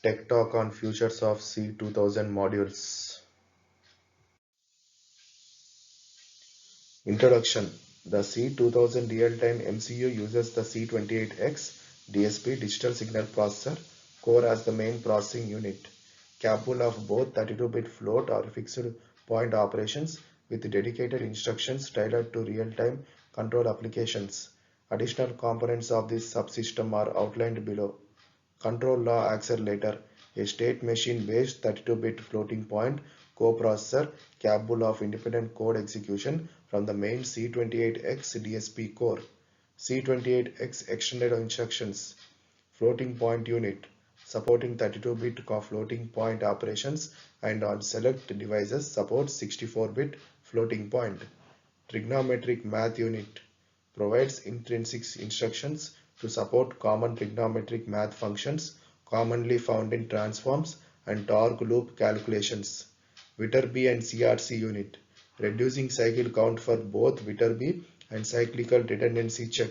Tech Talk on Futures of C2000 Modules. Introduction. The C2000 real-time MCU uses the C28X DSP digital signal processor core as the main processing unit, capable of both 32-bit float or fixed point operations with dedicated instructions tailored to real-time control applications. Additional components of this subsystem are outlined below. Control law accelerator, a state machine based 32-bit floating point coprocessor capable of independent code execution from the main C28X DSP core. C28X extended instructions, floating point unit, supporting 32-bit floating point operations and on select devices supports 64-bit floating point. Trigonometric math unit provides intrinsic instructions to support common trigonometric math functions commonly found in transforms and torque loop calculations. Viterbi and CRC unit, reducing cycle count for both Viterbi and cyclical redundancy check,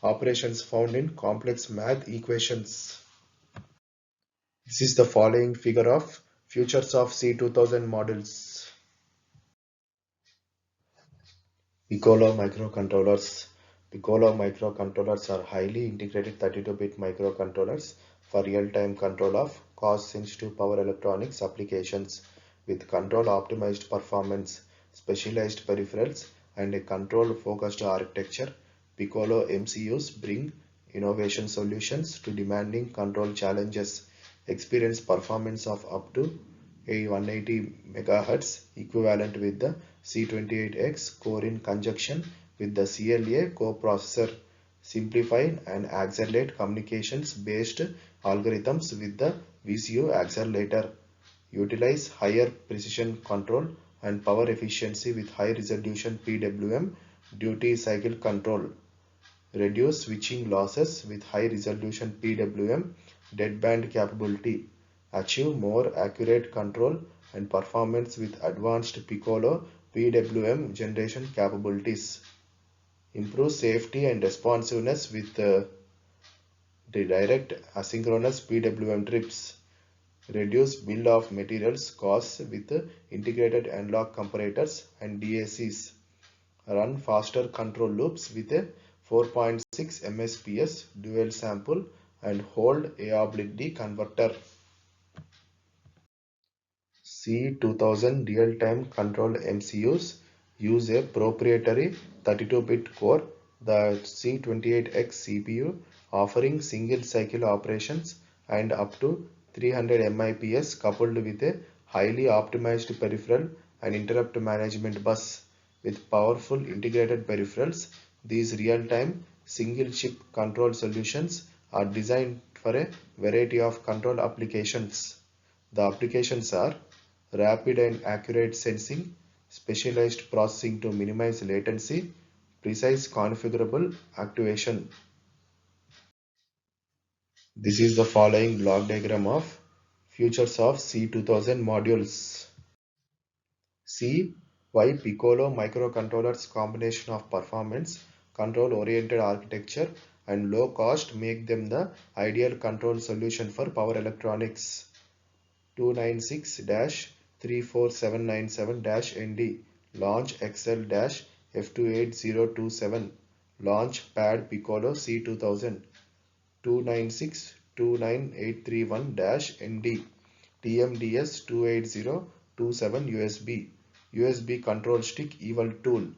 operations found in complex math equations. This is the following figure of futures of C2000 models. Piccolo microcontrollers. Piccolo microcontrollers are highly integrated 32-bit microcontrollers for real-time control of cost-sensitive power electronics applications with control-optimized performance, specialized peripherals, and a control-focused architecture. Piccolo MCUs bring innovation solutions to demanding control challenges, experience performance of up to a 180 MHz equivalent with the C28X core in conjunction with the CLA coprocessor, simplify and accelerate communications based algorithms with the VCU accelerator, utilize higher precision control and power efficiency with high resolution PWM duty cycle control, reduce switching losses with high resolution PWM deadband capability, achieve more accurate control and performance with advanced Piccolo PWM generation capabilities, improve safety and responsiveness with the direct asynchronous PWM trips, reduce bill of materials costs with integrated analog comparators and DACs, run faster control loops with a 4.6 MSPS dual sample and hold AOBD converter. C2000 real-time control MCUs use a proprietary 32-bit core, the C28X CPU, offering single cycle operations and up to 300 MIPS coupled with a highly optimized peripheral and interrupt management bus. With powerful integrated peripherals, these real-time single-chip control solutions are designed for a variety of control applications. The applications are rapid and accurate sensing, specialized processing to minimize latency, precise configurable activation. This is the following block diagram of futures of C2000 modules. C. Why Piccolo microcontrollers combination of performance, control-oriented architecture and low cost make them the ideal control solution for power electronics. 296-34797-ND Launch XL-F28027 Launch Pad Piccolo C2000 296-29831-ND TMDS 28027 USB Control Stick Evil Tool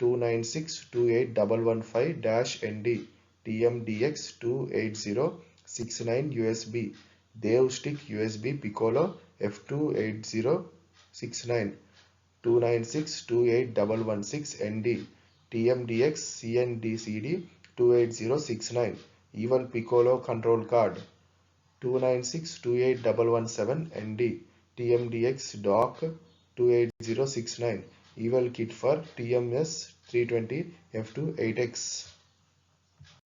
296-28115-ND TMDX 28069 USB Dev Stick USB Piccolo F28069 296-28116-ND TMDX CNDCD 28069 Even Piccolo Control Card 296-28117-ND TMDX Dock 28069 Evil Kit for TMS 320 F2 8X.